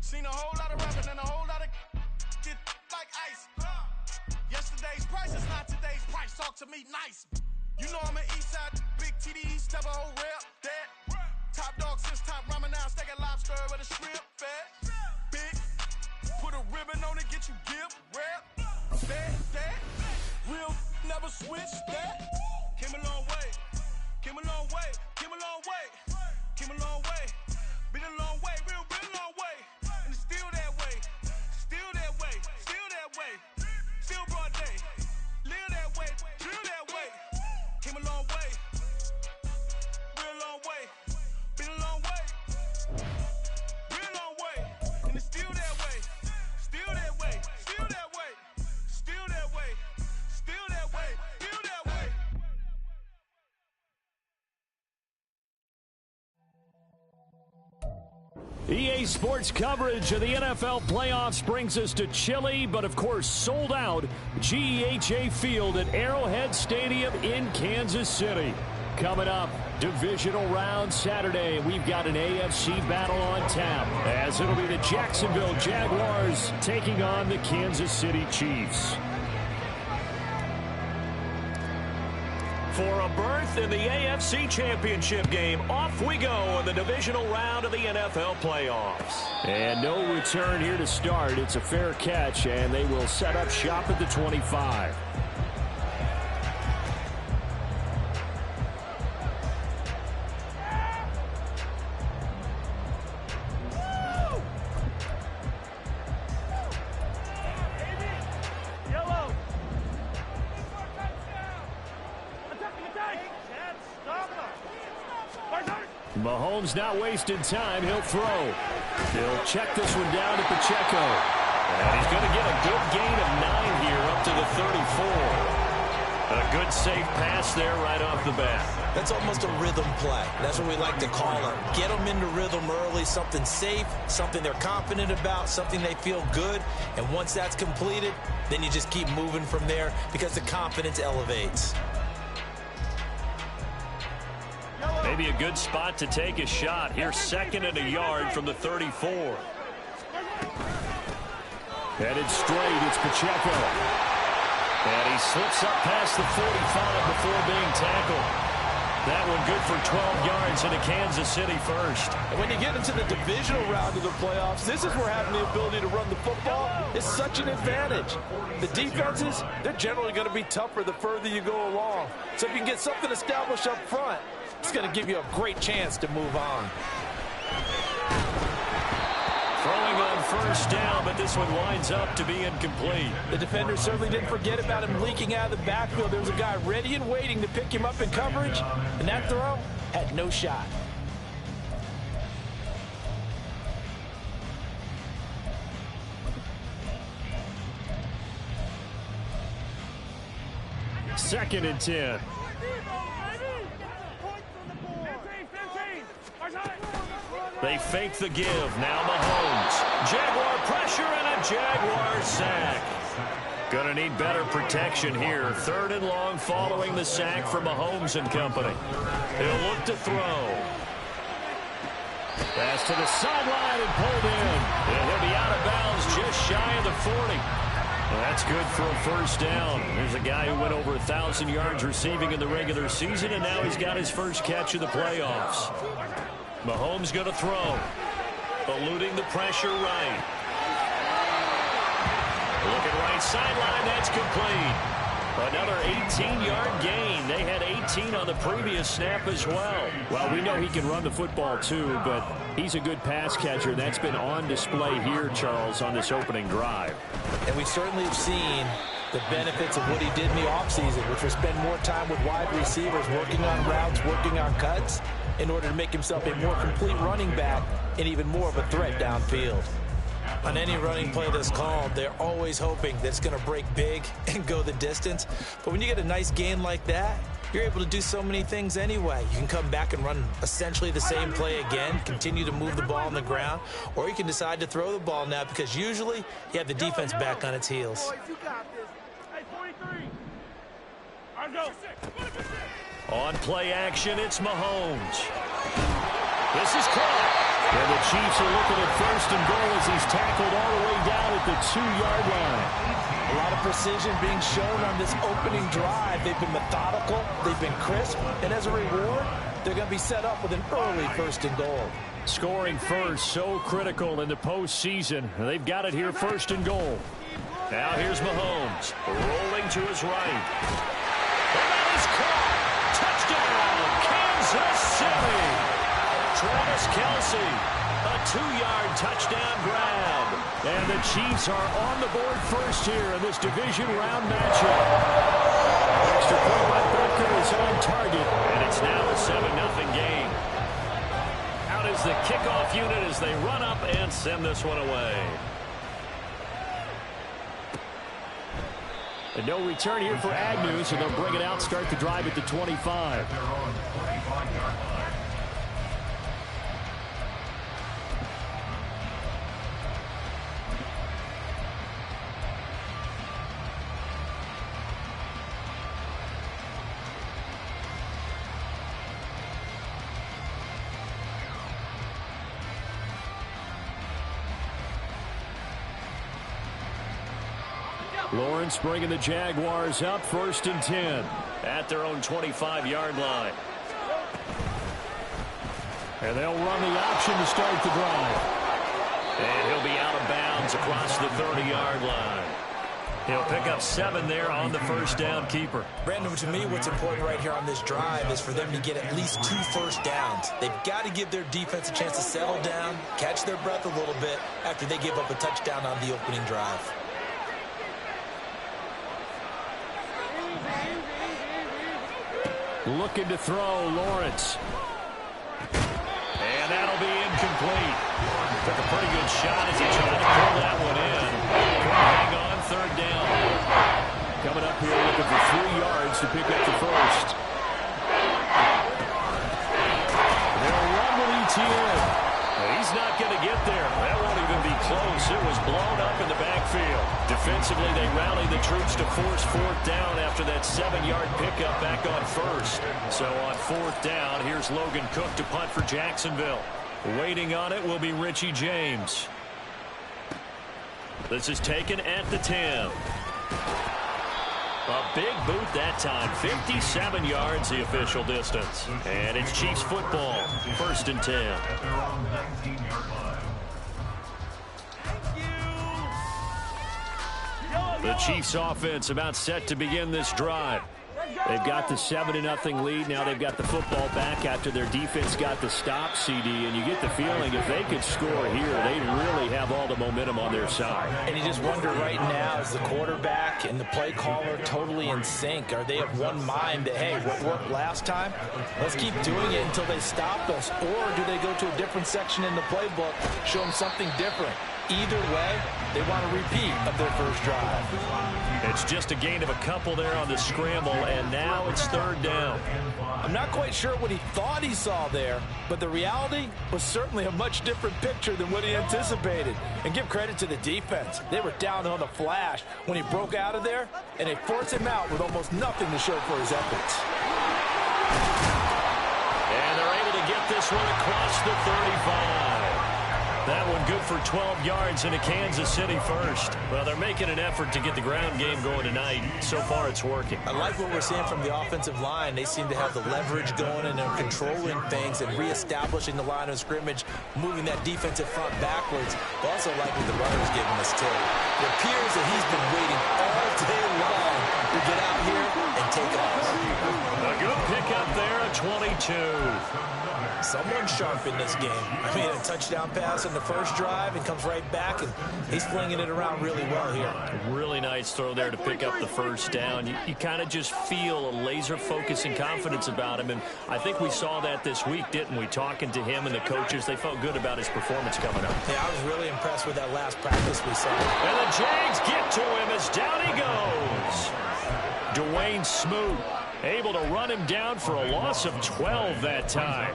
Seen a whole lot of rapping and a whole lot of get like ice. Yesterday's price is not today's price. Talk to me nice. You know I'm an east side, big TDE, step a whole rep, that. Top dog since top ramen now, steak and lobster with a shrimp fat. Big, put a ribbon on it, get you give, rep. That. Real never switch that. Came a long way, came a long way, came a long way, came a long way. Been a long way, real long way. And it's still that way, still that way, still that way. Still broad day, live that way, drill that way. Came a long way, real long way. Been a long way, real long way. And it's still that way, still that way, still that way, still that way, still that way, still that way. EA Sports coverage of the NFL playoffs brings us to chilly, but of course sold out GEHA Field at Arrowhead Stadium in Kansas City. Coming up, divisional round Saturday, we've got an AFC battle on tap, as it'll be the Jacksonville Jaguars taking on the Kansas City Chiefs. For a berth in the AFC Championship game, off we go in the divisional round of the NFL playoffs. And no return here to start. It's a fair catch, and they will set up shop at the 25. Mahomes not wasting time. He'll throw. He'll check this one down to Pacheco. And he's going to get a good gain of 9 here up to the 34. A good safe pass there right off the bat. That's almost a rhythm play. That's what we like to call it. Get them into rhythm early, something safe, something they're confident about, something they feel good. And once that's completed, then you just keep moving from there because the confidence elevates. Maybe a good spot to take a shot. Here's second and a yard from the 34. Headed straight, it's Pacheco. And he slips up past the 45 before being tackled. That one good for 12 yards into Kansas City first. And when you get into the divisional round of the playoffs, this is where having the ability to run the football is such an advantage. The defenses, they're generally going to be tougher the further you go along. So if you can get something established up front, it's going to give you a great chance to move on. Throwing on first down, but this one winds up to be incomplete. The defender certainly didn't forget about him leaking out of the backfield. There was a guy ready and waiting to pick him up in coverage, and that throw had no shot. Second and 10. They fake the give. Now Mahomes. Jaguar pressure and a Jaguar sack. Gonna need better protection here. Third and long following the sack from Mahomes and company. He'll look to throw. Pass to the sideline and pulled in. And he'll be out of bounds just shy of the 40. Well, that's good for a first down. There's a guy who went over 1,000 yards receiving in the regular season, and now he's got his first catch of the playoffs. Mahomes going to throw. Eluding the pressure right. Looking right sideline, that's complete. Another 18-yard gain. They had 18 on the previous snap as well. Well, we know he can run the football too, but he's a good pass catcher. That's been on display here, Charles, on this opening drive. And we certainly have seen the benefits of what he did in the offseason, which was spend more time with wide receivers, working on routes, working on cuts, in order to make himself a more complete running back and even more of a threat downfield. On any running play that's called, they're always hoping that it's going to break big and go the distance. But when you get a nice gain like that, you're able to do so many things anyway. You can come back and run essentially the same play again, continue to move the ball on the ground, or you can decide to throw the ball now because usually you have the defense back on its heels. On play action, it's Mahomes. This is caught. And the Chiefs are looking at first and goal as he's tackled all the way down at the 2-yard line. A lot of precision being shown on this opening drive. They've been methodical, they've been crisp, and as a reward, they're going to be set up with an early 1st and goal. Scoring first, so critical in the postseason. They've got it here, 1st and goal. Now here's Mahomes, rolling to his right. And that is caught. Touchdown, Kansas City. Travis Kelce, a 2-yard touchdown grab. And the Chiefs are on the board first here in this division round matchup. Extra point by Booker is on target, and it's now a 7-0 game. Out is the kickoff unit as they run up and send this one away. And no return here for Agnew, so they'll bring it out, start the drive at the 25. Lawrence bringing the Jaguars up, 1st and 10 at their own 25-yard line. And they'll run the option to start the drive. And he'll be out of bounds across the 30-yard line. He'll pick up 7 there on the 1st down keeper. Brandon, to me, what's important right here on this drive is for them to get at least 2 first downs. They've got to give their defense a chance to settle down, catch their breath a little bit after they give up a touchdown on the opening drive. Looking to throw, Lawrence. And that'll be incomplete. Took a pretty good shot as he tried to pull that one in. Hang on, 3rd down. Coming up here looking for 3 yards to pick up the 1st. They'll run with ETN. He's not going to get there. That won't even be close. It was blown up in the backfield. Defensively, they rallied the troops to force 4th down after that 7-yard pickup back on 1st. So on 4th down, here's Logan Cook to punt for Jacksonville. Waiting on it will be Richie James. This is taken at the 10. A big boot that time. 57 yards the official distance. And it's Chiefs football. 1st and 10. The Chiefs offense about set to begin this drive. They've got the 7-0 lead. Now they've got the football back after their defense got the stop, CD. And you get the feeling if they could score here, they'd really have all the momentum on their side. And you just wonder right now, is the quarterback and the play caller totally in sync? Are they of one mind that, hey, what worked last time? Let's keep doing it until they stop us. Or do they go to a different section in the playbook, show them something different? Either way, they want a repeat of their first drive. It's just a gain of a couple there on the scramble, and now it's 3rd down. I'm not quite sure what he thought he saw there, but the reality was certainly a much different picture than what he anticipated. And give credit to the defense. They were down on the flash when he broke out of there, and they forced him out with almost nothing to show for his efforts. And they're able to get this one across the 35. That one good for 12 yards into Kansas City 1st. Well, they're making an effort to get the ground game going tonight. So far, it's working. I like what we're seeing from the offensive line. They seem to have the leverage going, and they're controlling things and reestablishing the line of scrimmage, moving that defensive front backwards. I also like what the runner's giving us, too. It appears that he's been waiting all day long to get out here and take off. A good pickup there, a 22. Someone sharp in this game. I mean, a touchdown pass in the first drive and comes right back, and he's flinging it around really well here. Really nice throw there to pick up the 1st down. You kind of just feel a laser focus and confidence about him, and I think we saw that this week, didn't we? Talking to him and the coaches, they felt good about his performance coming up. Yeah, I was really impressed with that last practice we saw. And the Jags get to him as down he goes. Dwayne Smoot able to run him down for a loss of 12 that time.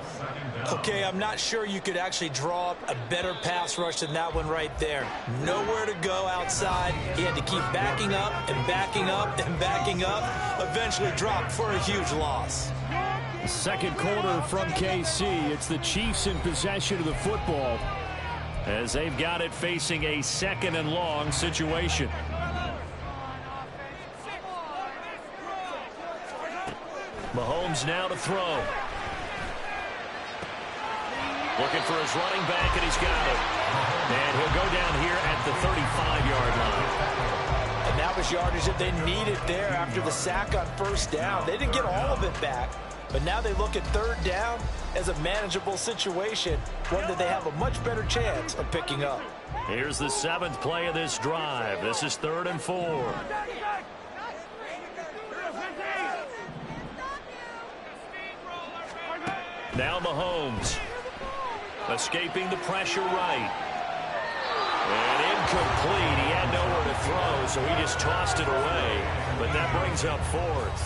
Okay, I'm not sure you could actually draw up a better pass rush than that one right there. Nowhere to go outside. He had to keep backing up and backing up and backing up. Eventually dropped for a huge loss. Second quarter from KC. It's the Chiefs in possession of the football. as they've got it facing a 2nd and long situation. Mahomes now to throw. Looking for his running back, and he's got it. And he'll go down here at the 35-yard line. And that was yardage that they needed there after the sack on 1st down. They didn't get all of it back, but now they look at 3rd down as a manageable situation, one that they have a much better chance of picking up. Here's the 7th play of this drive. This is 3rd and 4. Now Mahomes escaping the pressure right. And incomplete. He had nowhere to throw, so he just tossed it away. But that brings up 4th.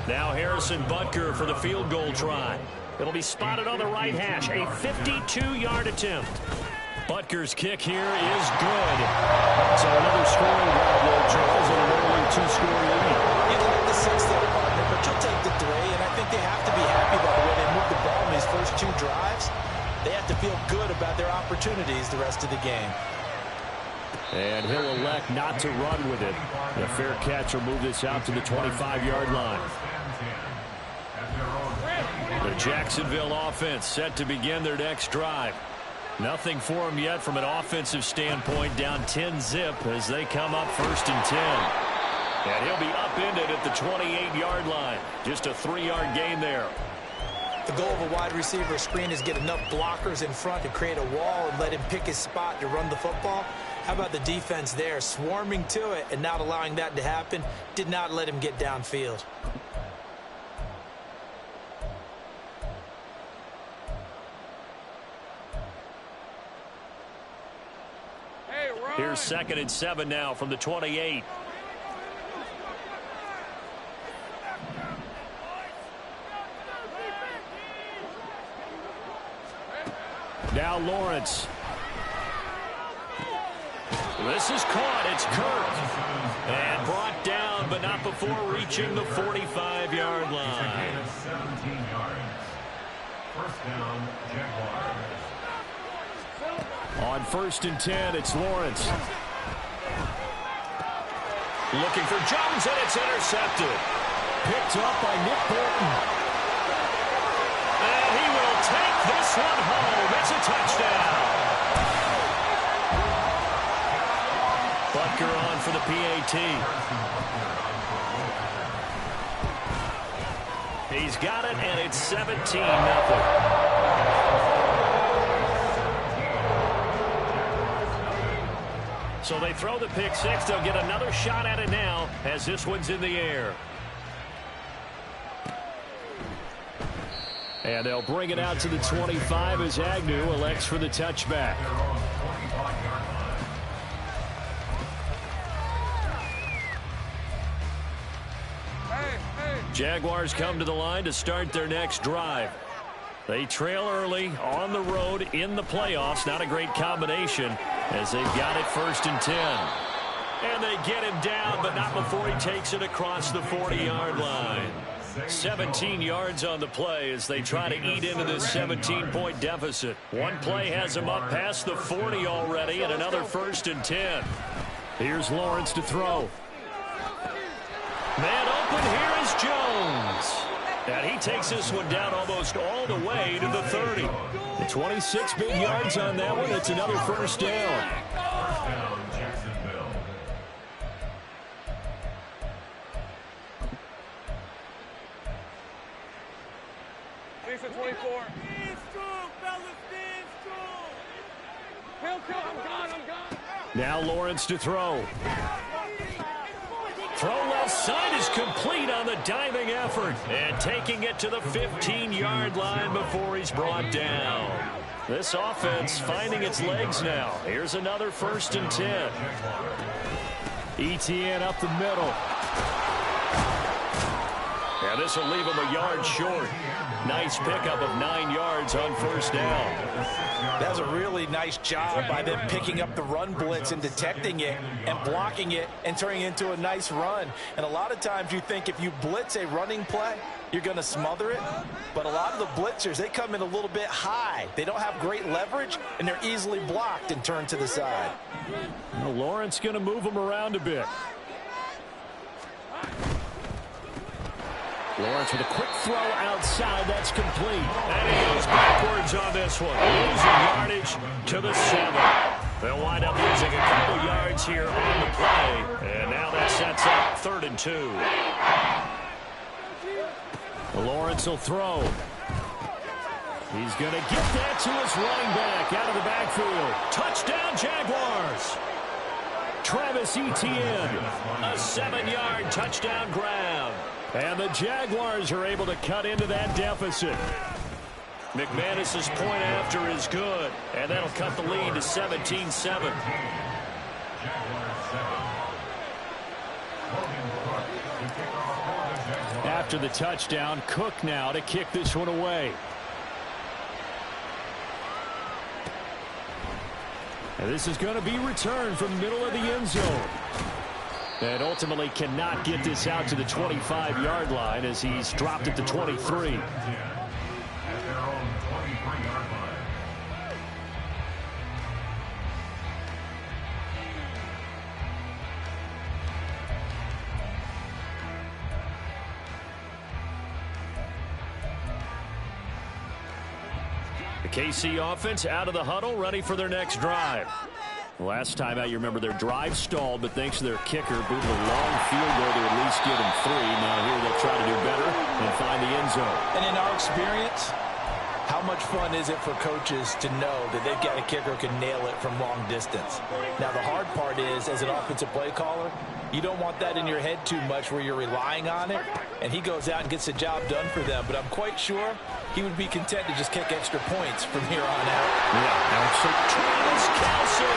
Now Harrison Butker for the field goal try. It'll be spotted on the right hash. A 52-yard attempt. Butker's kick here is good. So another scoring drive, Charles, and a rolling 2-score lead. You like the 6 there, partner, but you'll take the 3. And I think they have to be happy about the way they moved the ball in these first 2 drives. They have to feel good about their opportunities the rest of the game. And he'll elect not to run with it. A fair catch will move this out to the 25-yard line. The Jacksonville offense set to begin their next drive. Nothing for them yet from an offensive standpoint, down 10-zip as they come up 1st and 10. And he'll be upended at the 28-yard line. Just a 3-yard gain there. The goal of a wide receiver screen is get enough blockers in front to create a wall and let him pick his spot to run the football. How about the defense there, swarming to it and not allowing that to happen? Did not let him get downfield. Here's 2nd and 7 now from the 28. Now Lawrence. This is caught. It's Kirk. And brought down, but not before reaching the 45-yard line. 17 yards. 1st down, Jaguars. On 1st and 10, it's Lawrence. Looking for Jones, and it's intercepted. Picked up by Nick Bolton. And he will take this one home. It's a touchdown. Butker on for the PAT. He's got it, and it's 17-0. So they throw the pick 6. They'll get another shot at it now as this one's in the air. And they'll bring it out to the 25 as Agnew elects for the touchback. Jaguars come to the line to start their next drive. They trail early on the road in the playoffs. Not a great combination as they've got it 1st and 10. And they get him down, but not before he takes it across the 40-yard line. 17 yards on the play as they try to eat into this 17-point deficit. One play has them up past the 40 already, and another 1st and 10. Here's Lawrence to throw. Man open, here is Jones. And he takes this one down almost all the way to the 30. The 26 big yards on that one. It's another 1st down. Jacksonville. Jason 24. Stand strong, fellas, stand strong. Kill, I'm gone. Now Lawrence to throw. Throw left side is complete on the diving effort. And taking it to the 15-yard line before he's brought down. This offense finding its legs now. Here's another 1st and 10. ETN up the middle. And this will leave him a yard short. Nice pickup of 9 yards on 1st down. That was a really nice job by them picking up the run blitz and detecting it and blocking it and turning it into a nice run. And a lot of times you think if you blitz a running play, you're going to smother it. But a lot of the blitzers, they come in a little bit high. They don't have great leverage, and they're easily blocked and turned to the side. Well, Lawrence going to move them around a bit. Lawrence with a quick throw outside. That's complete. And he goes backwards on this one. Losing yardage to the 7. They'll wind up losing a couple yards here on the play. And now that sets up 3rd and 2. Lawrence will throw. He's going to get that to his running back out of the backfield. Touchdown, Jaguars. Travis Etienne, a 7-yard touchdown grab. And the Jaguars are able to cut into that deficit. McManus's point after is good, and that'll cut the lead to 17-7. After the touchdown, Cook now to kick this one away. And this is going to be returned from the middle of the end zone. And ultimately cannot get this out to the 25-yard line as he's dropped at the 23. The KC offense out of the huddle, ready for their next drive. Last time out, you remember their drive stalled, but thanks to their kicker, booted a long field goal to at least get them 3. Now here they'll try to do better and find the end zone. And in our experience, how much fun is it for coaches to know that they've got a kicker who can nail it from long distance? Now the hard part is, as an offensive play caller, you don't want that in your head too much where you're relying on it, and he goes out and gets the job done for them. But I'm quite sure he would be content to just kick extra points from here on out. Yeah, absolutely. Travis Kelce.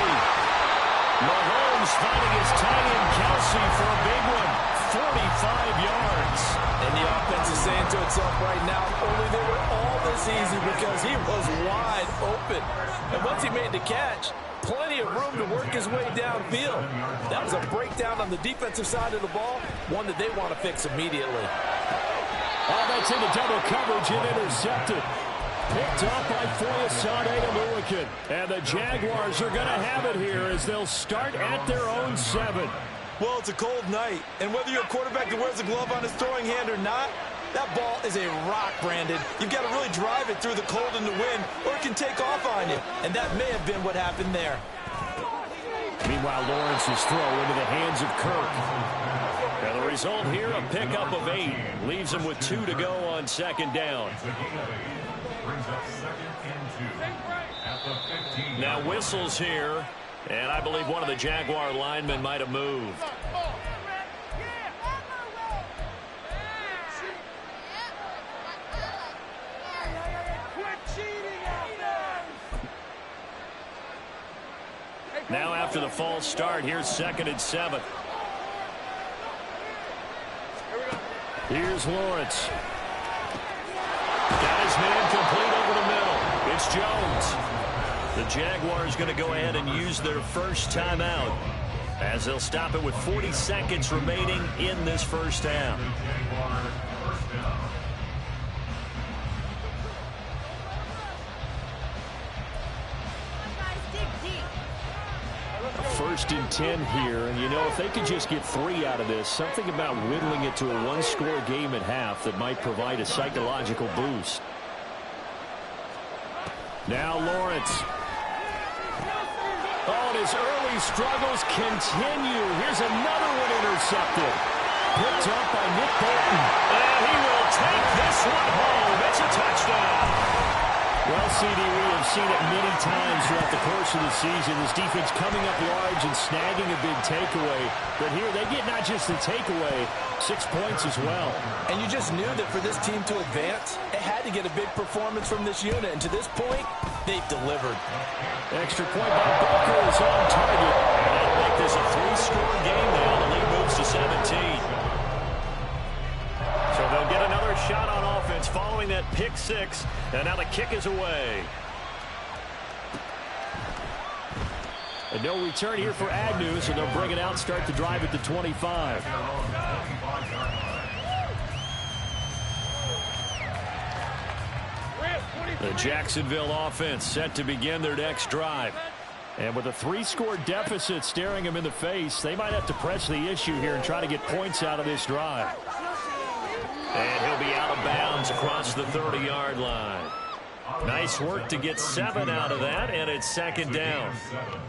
Mahomes finding his tight end Kelce for a big one. 45 yards. And the offense is saying to itself right now, only they were all this easy because he was wide open. And once he made the catch, plenty of room to work his way downfield. That was a breakdown on the defensive side of the ball, one that they want to fix immediately. Oh, that's into double coverage and intercepted. Picked up by Foyesade Oluokun. And the Jaguars are going to have it here as they'll start at their own 7. Well, it's a cold night, and whether you're a quarterback that wears a glove on his throwing hand or not, that ball is a rock, Brandon. You've got to really drive it through the cold and the wind, or it can take off on you. And that may have been what happened there. Meanwhile, Lawrence's throw into the hands of Kirk. And the result here, a pickup of 8. Leaves him with 2 to go on 2nd down. Now whistles here, and I believe one of the Jaguar linemen might have moved. Now after the false start, here's 2nd and 7. Here's Lawrence. Got his man complete over the middle. It's Jones. The Jaguars going to go ahead and use their first timeout as they'll stop it with 40 seconds remaining in this first half. First and 10 here, and you know, if they could just get 3 out of this, something about whittling it to a 1-score game at half that might provide a psychological boost. Now Lawrence. Oh, and his early struggles continue. Here's another one intercepted. Picked up by Nick Bolton. And he will take this one home. It's a touchdown. Well, CD, we have seen it many times throughout the course of the season. This defense coming up large and snagging a big takeaway. But here they get not just the takeaway, 6 points as well. And you just knew that for this team to advance, it had to get a big performance from this unit. And to this point, they've delivered. Extra point by Booker is on target. That'll make this a 3-score game now. The lead moves to 17. So they'll get another shot on offense following that pick 6. And now the kick is away. And no return here for Agnew, so they'll bring it out, start the drive at the 25. The Jacksonville offense set to begin their next drive. And with a 3-score deficit staring them in the face, they might have to press the issue here and try to get points out of this drive. And he'll be out of bounds across the 30-yard line. Nice work to get 7 out of that, and it's second down.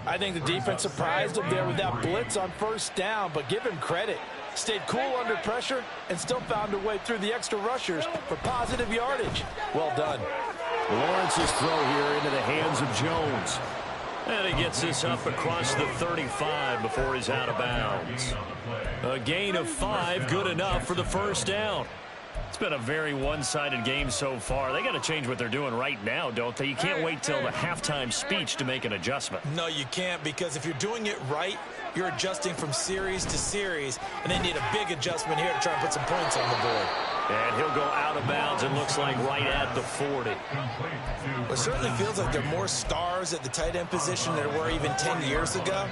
I think the defense surprised him there with that blitz on first down, but give him credit. Stayed cool under pressure and still found a way through the extra rushers for positive yardage. Well done. Lawrence's throw here into the hands of Jones. And he gets this up across the 35 before he's out of bounds. A gain of 5, good enough for the first down. It's been a very one-sided game so far. They got to change what they're doing right now, don't they? You can't wait till the halftime speech to make an adjustment. No, you can't, because if you're doing it right, you're adjusting from series to series, and they need a big adjustment here to try and put some points on the board. And he'll go out of bounds, and looks like right at the 40. Well, it certainly feels like there are more stars at the tight end position than there were even 10 years ago.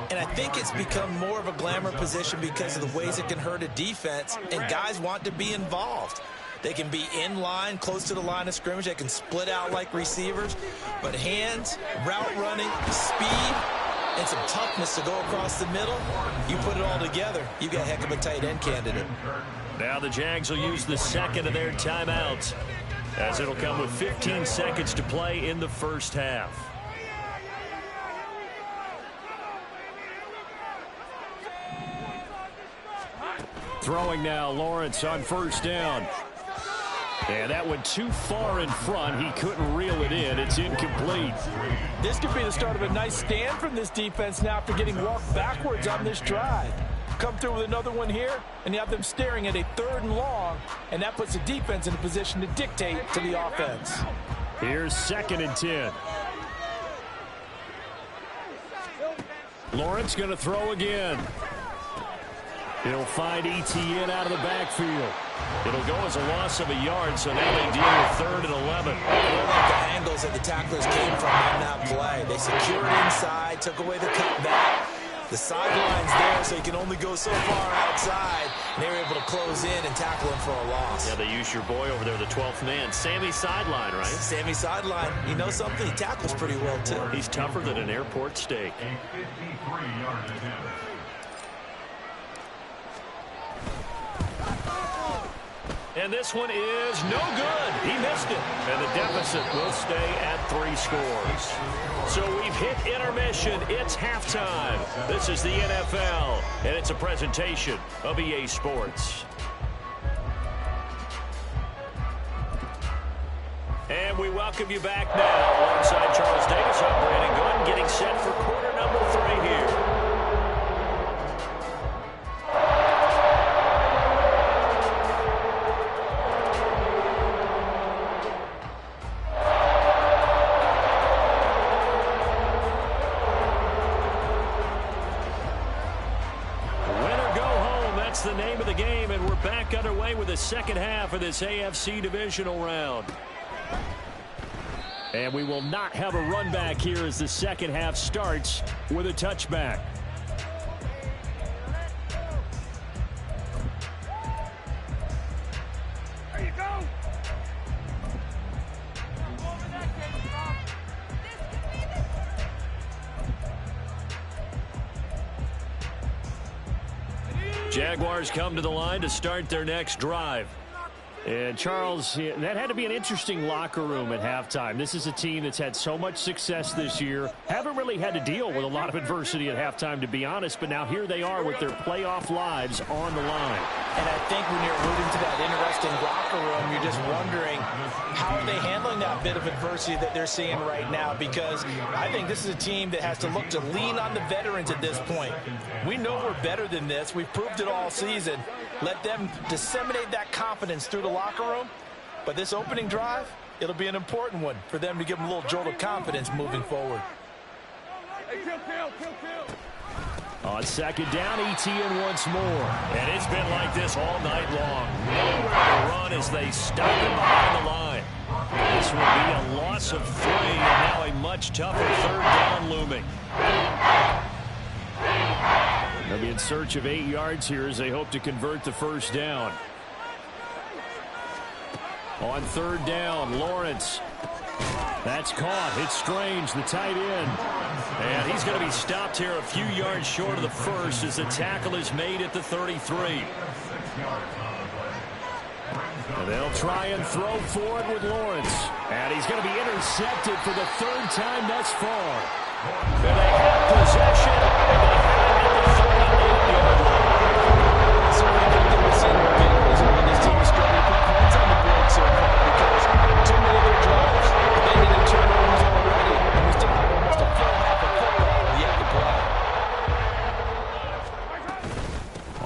And I think it's become more of a glamour position because of the ways it can hurt a defense, and guys want to be involved. They can be in line, close to the line of scrimmage. They can split out like receivers. But hands, route running, speed, and some toughness to go across the middle, you put it all together, you've got a heck of a tight end candidate. Now the Jags will use the second of their timeouts, as it'll come with 15 seconds to play in the first half. Throwing now, Lawrence on first down. And that went too far in front. He couldn't reel it in. It's incomplete. This could be the start of a nice stand from this defense now after getting walked backwards on this drive. Come through with another one here, and you have them staring at a 3rd and long, and that puts the defense in a position to dictate to the offense. Here's 2nd and 10. Lawrence going to throw again. He'll find Etienne out of the backfield. It'll go as a loss of a yard, so now they deal with 3rd and 11. I like the angles that the tacklers came from on that play. They secured inside, took away the cutback. The sideline's there, so he can only go so far outside. And they were able to close in and tackle him for a loss. Yeah, they use your boy over there, the 12th man. Sammy Sideline, right? Sammy Sideline. You know something? He tackles pretty well, too. He's tougher than an airport steak. A 53-yard attempt. And this one is no good. He missed it. And the deficit will stay at 3 scores. So we've hit intermission. It's halftime. This is the NFL, and it's a presentation of EA Sports. And we welcome you back now alongside Charles Davis. I'm Brandon Gunn, getting set for quarter number 3 here. The name of the game, and we're back underway with the second half of this AFC divisional round. And we will not have a run back here as the second half starts with a touchback. There you go. Jaguars come to the line to start their next drive. And Charles, that had to be an interesting locker room at halftime. This is a team that's had so much success this year. Haven't really had to deal with a lot of adversity at halftime, to be honest. But now here they are with their playoff lives on the line. And I think when you're alluding to that interesting locker room, you're just wondering, how are they handling that bit of adversity that they're seeing right now? Because I think this is a team that has to look to lean on the veterans at this point. We know we're better than this. We've proved it all season. Let them disseminate that confidence through the locker room. But this opening drive, it'll be an important one for them to give them a little jolt of confidence moving forward. Hey, kill. On second down, Etienne once more. And it's been like this all night long. Nowhere to run as they stop him behind the line. This will be a loss of 3, and now a much tougher 3rd down looming. They'll be in search of 8 yards here as they hope to convert the first down. On 3rd down, Lawrence That's caught. It's Strange, the tight end. And he's going to be stopped here a few yards short of the first as the tackle is made at the 33. And they'll try and throw forward with Lawrence. And he's going to be intercepted for the third time thus far. And they have possession, and they have it at the 48-yard line. So I think that we're seeing a big reason when this team is struggling to put points on the board so far, because too many of their drives, they need turnovers already, and we still have almost a full half of football yet to play.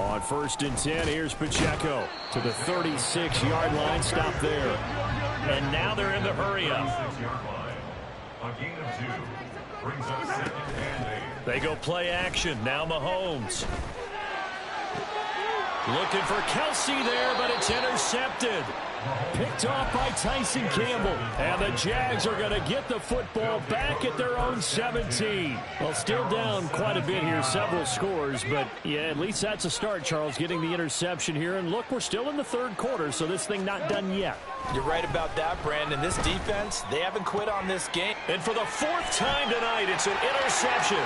On 1st and 10, here's Pacheco to the 36-yard line. Stop there. And now they're in the hurry-up. A gain of 2 brings up 2nd and 8. They go play action. Now Mahomes. Looking for Kelsey there, but it's intercepted. Picked off by Tyson Campbell. And the Jags are going to get the football back at their own 17. Well, still down quite a bit here, several scores. But, yeah, at least that's a start, Charles, getting the interception here. And, look, we're still in the third quarter, so this thing not done yet. You're right about that, Brandon. This defense, they haven't quit on this game. And for the 4th time tonight, it's an interception.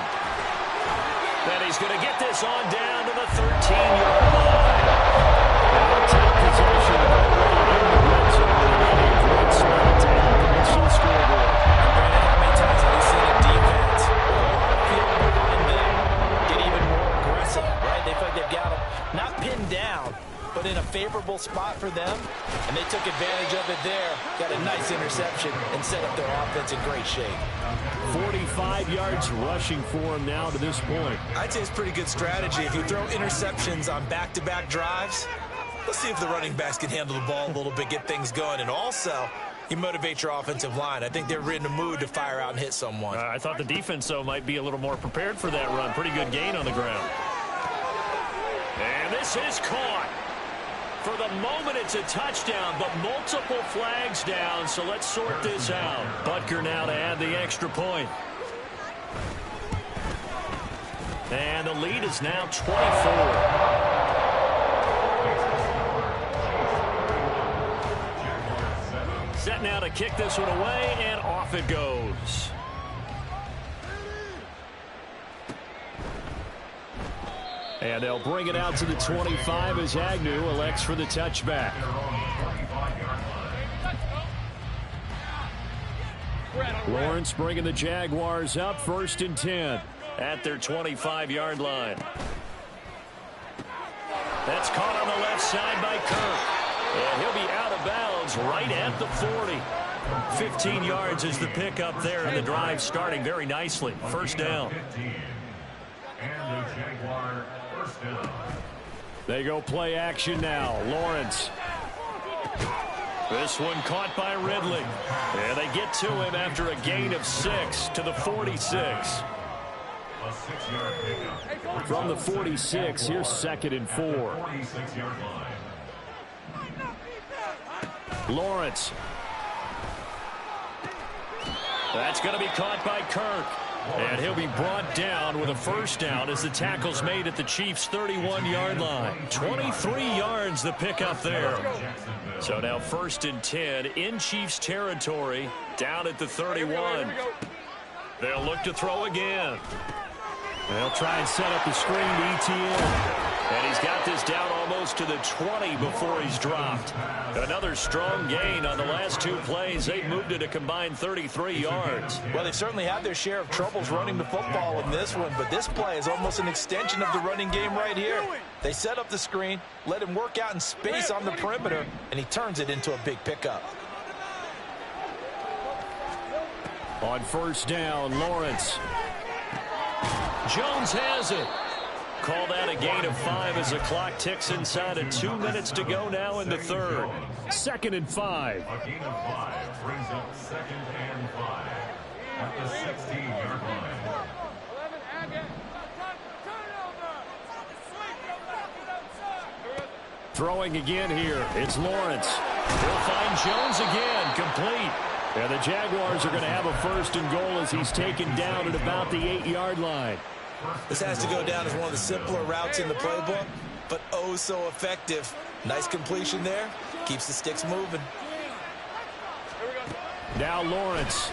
Then he's going to get this on down to the 13-yard line. Now take possession already in the red zone. And a great spot to add points to the scoreboard. Brandon, how many times have we seen a defense with a lot of field behind them get even more aggressive, right? They feel like they've got them not pinned down, but in a favorable spot for them, and they took advantage of it there, got a nice interception, and set up their offense in great shape. 45 yards rushing for him now to this point. I'd say it's pretty good strategy. If you throw interceptions on back-to-back drives, let's see if the running backs can handle the ball a little bit, get things going, and also you motivate your offensive line. I think they're in the mood to fire out and hit someone. I thought the defense, though, might be a little more prepared for that run. Pretty good gain on the ground. And this is caught. For the moment, it's a touchdown, but multiple flags down, so let's sort this out. Butker now to add the extra point. And the lead is now 24. Set now to kick this one away, and off it goes. And they'll bring it out to the 25 as Agnew elects for the touchback. Lawrence bringing the Jaguars up 1st and 10 at their 25-yard line. That's caught on the left side by Kirk. And he'll be out of bounds right at the 40. 15 yards is the pickup there, and the drive starting very nicely. First down. And the Jaguar first down. They go play action now. Lawrence. This one caught by Ridley. And they get to him after a gain of 6 to the 46. A 6-yard pickup. From the 46, here's 2nd and 4. 46-yard line. Lawrence. That's going to be caught by Kirk. And he'll be brought down with a first down as the tackle's made at the Chiefs' 31-yard line. 23 yards the pickup there. So now 1st and 10 in Chiefs territory, down at the 31. They'll look to throw again. They'll try and set up the screen to ETN. And he's got this down almost to the 20 before he's dropped. Another strong gain on the last 2 plays. They've moved it a combined 33 yards. Well, they've certainly had their share of troubles running the football in this one, but this play is almost an extension of the running game right here. They set up the screen, let him work out in space on the perimeter, and he turns it into a big pickup. On first down, Lawrence. Jones has it. Call that a gain of 5 as the clock ticks inside of 2 minutes to go now in the third. 2nd and 5. A gain of 5 brings up 2nd and 5 at the 16-yard line. Throwing again here. It's Lawrence. He'll find Jones again. Complete. And the Jaguars are going to have a 1st and goal as he's taken down at about the 8-yard line. This has to go down as one of the simpler routes in the playbook, but oh so effective. Nice completion there. Keeps the sticks moving. Now Lawrence.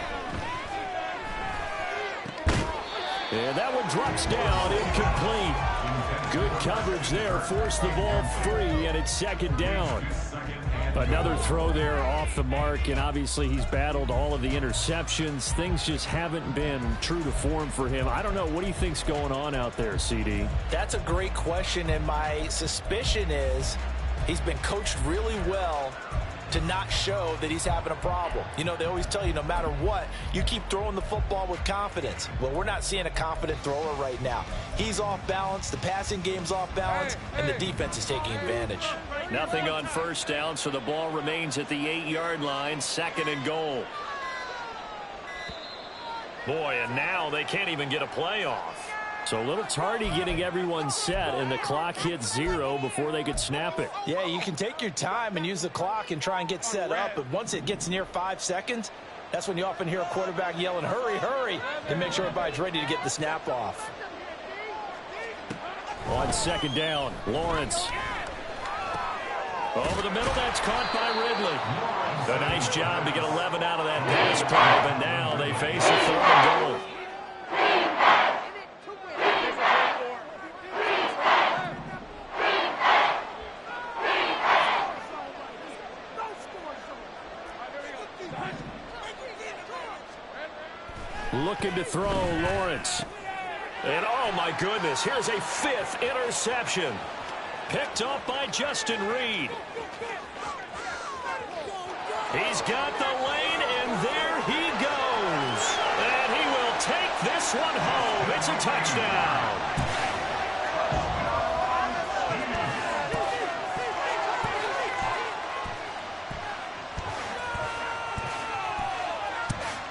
And that one drops down, incomplete. Good coverage there, forced the ball free, and it's second down. Another throw there off the mark, and obviously he's battled all of the interceptions. Things just haven't been true to form for him. I don't know. What do you think's going on out there, CD? That's a great question, and my suspicion is he's been coached really well to not show that he's having a problem. You know, they always tell you no matter what, you keep throwing the football with confidence. Well, we're not seeing a confident thrower right now. He's off balance, the passing game's off balance, and the defense is taking advantage. Nothing on first down, so the ball remains at the 8-yard line, second and goal. Boy, and now they can't even get a play off. So a little tardy getting everyone set, and the clock hits 0 before they could snap it. Yeah, you can take your time and use the clock and try and get set up, but once it gets near 5 seconds, that's when you often hear a quarterback yelling, hurry, hurry, to make sure everybody's ready to get the snap off. On second down, Lawrence. Over the middle, that's caught by Ridley. A nice job to get 11 out of that pass play, but now they face a 3rd and goal. Looking to throw, Lawrence. And oh my goodness, here's a 5th interception. Picked up by Justin Reed. He's got the lane, and there he goes. And he will take this one home. It's a touchdown.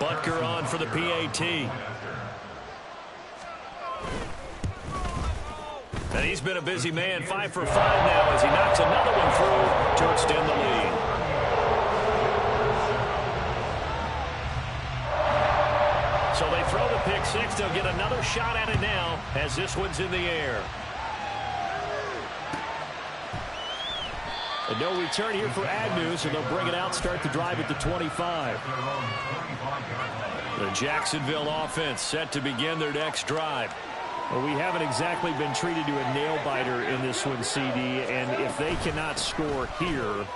Butker on for the PAT. And he's been a busy man, 5 for 5 now as he knocks another one through to extend the lead. So they throw the pick 6. They'll get another shot at it now as this one's in the air. And no return here for Agnew, so they'll bring it out, start the drive at the 25. The Jacksonville offense set to begin their next drive. Well, we haven't exactly been treated to a nail-biter in this one, CD, and if they cannot score here,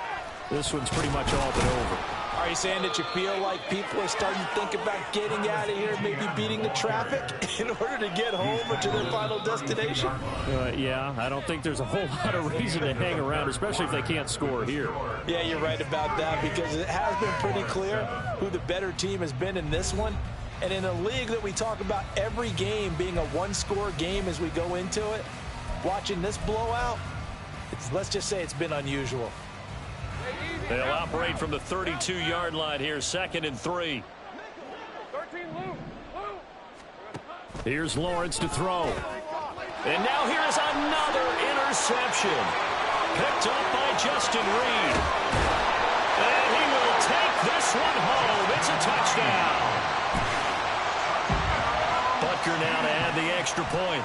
this one's pretty much all but over. Are you saying that you feel like people are starting to think about getting out of here, maybe beating the traffic in order to get home or to their final destination? Yeah, I don't think there's a whole lot of reason to hang around, especially if they can't score here. Yeah, you're right about that, because it has been pretty clear who the better team has been in this one. And in a league that we talk about every game being a one-score game as we go into it, watching this blowout, let's just say it's been unusual. They'll operate from the 32-yard line here, 2nd and 3. Here's Lawrence to throw. And now here's another interception. Picked up by Justin Reed. And he will take this one home. It's a touchdown. Butker now to add the extra point.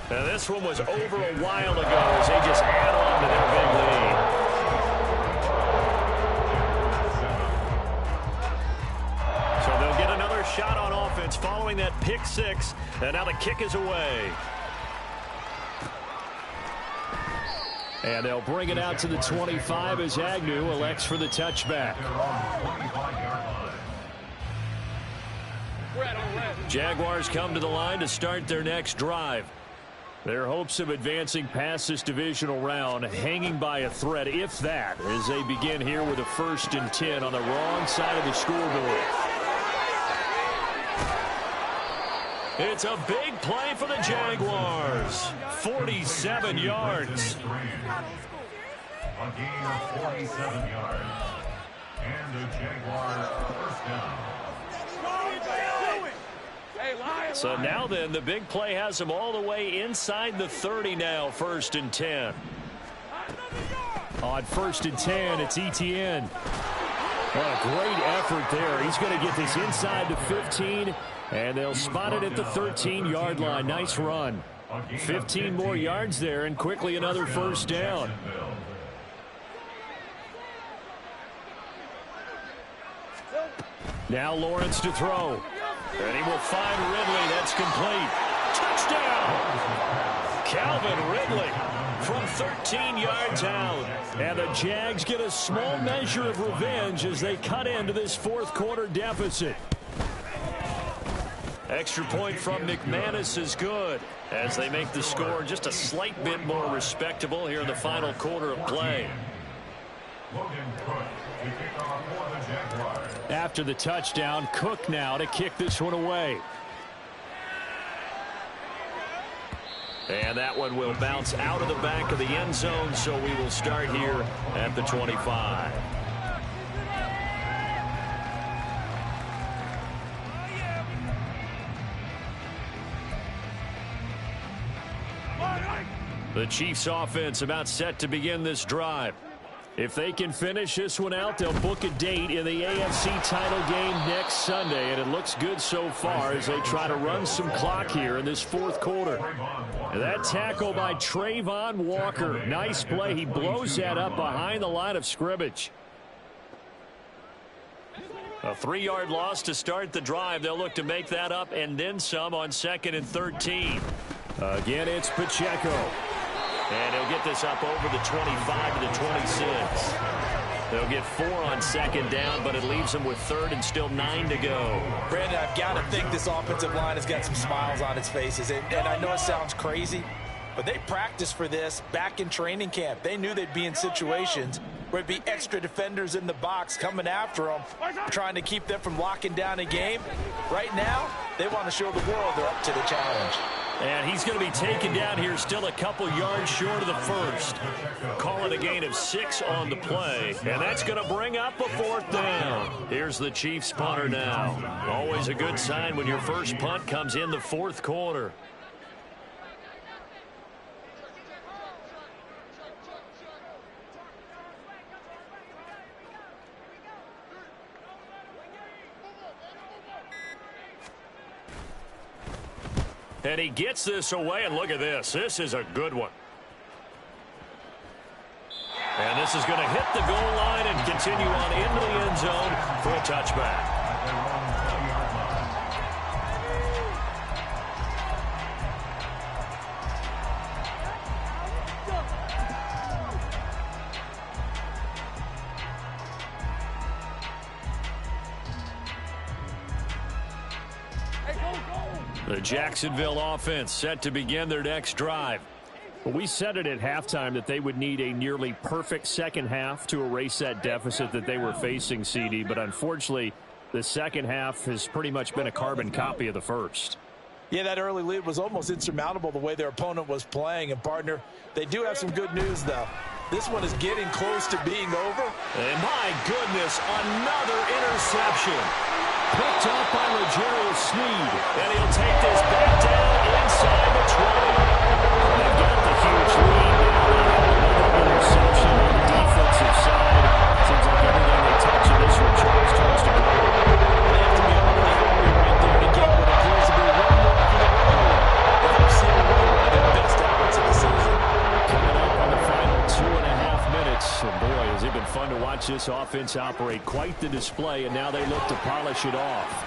Now this one was over a while ago as they just add on to their big lead. So they'll get another shot on offense following that pick 6, and now the kick is away. And they'll bring it out to the 25 as Agnew elects for the touchback. Jaguars come to the line to start their next drive. Their hopes of advancing past this divisional round hanging by a thread, if that, as they begin here with a 1st and 10 on the wrong side of the scoreboard. It's a big play for the Jaguars. 47 yards. A gain of 47 yards. And the Jaguars first down. So now then, the big play has them all the way inside the 30 now, 1st and 10. On 1st and 10, it's Etienne. What a great effort there. He's going to get this inside the 15, and they'll spot it at the 13-yard line. Nice run. 15 more yards there, and quickly another 1st down. Now Lawrence to throw. And he will find Ridley. That's complete. Touchdown! Calvin Ridley from 13 yards out. And the Jags get a small measure of revenge as they cut into this fourth quarter deficit. Extra point from McManus is good as they make the score just a slight bit more respectable here in the final quarter of play. After the touchdown, Cook now to kick this one away. And that one will bounce out of the back of the end zone, so we will start here at the 25. The Chiefs offense about set to begin this drive. If they can finish this one out, they'll book a date in the AFC title game next Sunday, and it looks good so far as they try to run some clock here in this fourth quarter. And that tackle by Trayvon Walker. Nice play. He blows that up behind the line of scrimmage. A 3-yard loss to start the drive. They'll look to make that up and then some on 2nd and 13. Again, it's Pacheco. And he'll get this up over the 25 to the 26. They'll get 4 on 2nd down, but it leaves them with 3rd and still 9 to go. Brandon, I've got to think this offensive line has got some smiles on its faces. And I know it sounds crazy, but they practiced for this back in training camp. They knew they'd be in situations where it'd be extra defenders in the box coming after them, trying to keep them from locking down a game. Right now, they want to show the world they're up to the challenge. And he's going to be taken down here still a couple yards short of the first. Call it a gain of 6 on the play. And that's going to bring up a 4th down. Here's the Chiefs punter now. Always a good sign when your first punt comes in the fourth quarter. And he gets this away, and look at this. This is a good one. And this is going to hit the goal line and continue on into the end zone for a touchback. The Jacksonville offense set to begin their next drive. We said it at halftime that they would need a nearly perfect second half to erase that deficit that they were facing, CD, but unfortunately the second half has pretty much been a carbon copy of the first. Yeah, that early lead was almost insurmountable the way their opponent was playing. And, partner, they do have some good news, though. This one is getting close to being over. And, my goodness, another interception. Picked up by L'Jarius Sneed. And he'll take this back down inside the 20. They've got the huge lead now. Another interception on the defensive side. Seems like everything they touch in this one turns to gold. They have to be really hungry right there to get what appears to be one more for the road. If they're seeing one of the best efforts of the season. Coming up on the final 2.5 minutes. And boy, has it been fun to watch this offense operate. Quite the display, and now they look to polish it off.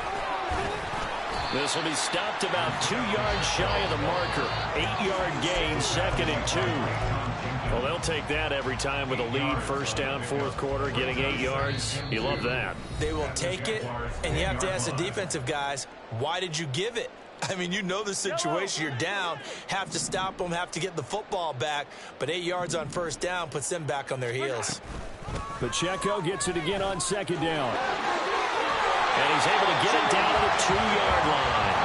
This will be stopped about 2 yards shy of the marker. 8-yard gain, 2nd and 2. Well, they'll take that every time with a lead. First down, fourth quarter, getting 8 yards. You love that. They will take it, and you have to ask the defensive guys, why did you give it? I mean, you know the situation. You're down, have to stop them, have to get the football back. But 8 yards on first down puts them back on their heels. Pacheco gets it again on 2nd down. And he's able to get it down to the 2-yard line.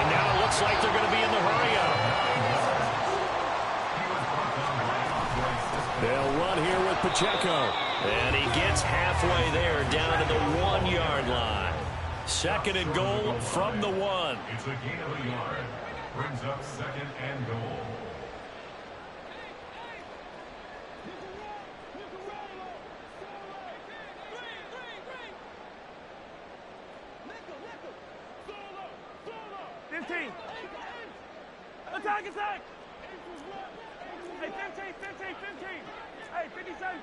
And now it looks like they're going to be in the hurry-up. They'll run here with Pacheco. And he gets halfway there, down to the 1-yard line. 2nd and goal from the 1. It's a gain of a yard. Brings up 2nd and goal. Attack, attack! Hey, 15. Hey, 57.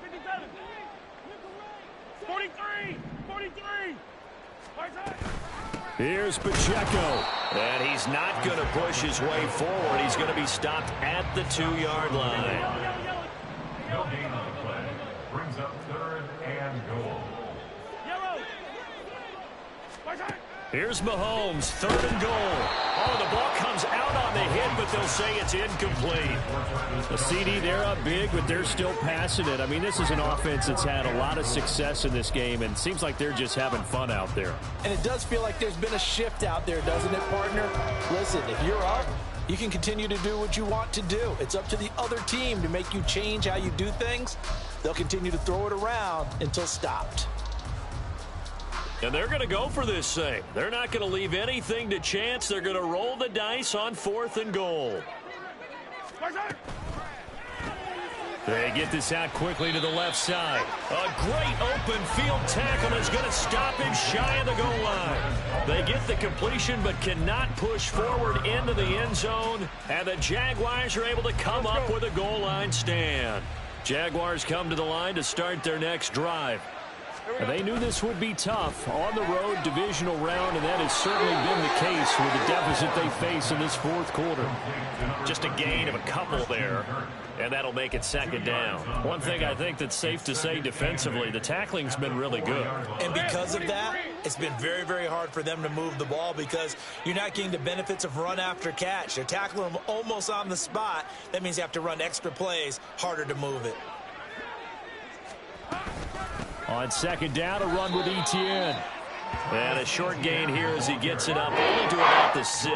43. Here's Pacheco. And he's not going to push his way forward. He's going to be stopped at the 2-yard line. No gain on the play. Brings up 3rd and goal. Here's Mahomes, 3rd and goal. Oh, the ball comes out on the hit, but they'll say it's incomplete. The CD, they're up big, but they're still passing it. I mean, this is an offense that's had a lot of success in this game, and it seems like they're just having fun out there. And it does feel like there's been a shift out there, doesn't it, partner? Listen, if you're up, you can continue to do what you want to do. It's up to the other team to make you change how you do things. They'll continue to throw it around until stopped. And they're going to go for this thing. They're not going to leave anything to chance. They're going to roll the dice on 4th and goal. They get this out quickly to the left side. A great open field tackle is going to stop him shy of the goal line. They get the completion but cannot push forward into the end zone. And the Jaguars are able to come up with a goal line stand. Jaguars come to the line to start their next drive. And they knew this would be tough on the road divisional round, and that has certainly been the case with the deficit they face in this 4th quarter. Just a gain of a couple there, and that'll make it 2nd down. One thing I think that's safe to say defensively, the tackling's been really good. And because of that, it's been very, very hard for them to move the ball because you're not getting the benefits of run after catch. They're tackling them almost on the spot. That means you have to run extra plays, harder to move it. On 2nd down, a run with Etienne. And a short gain here as he gets it up only to about the 6.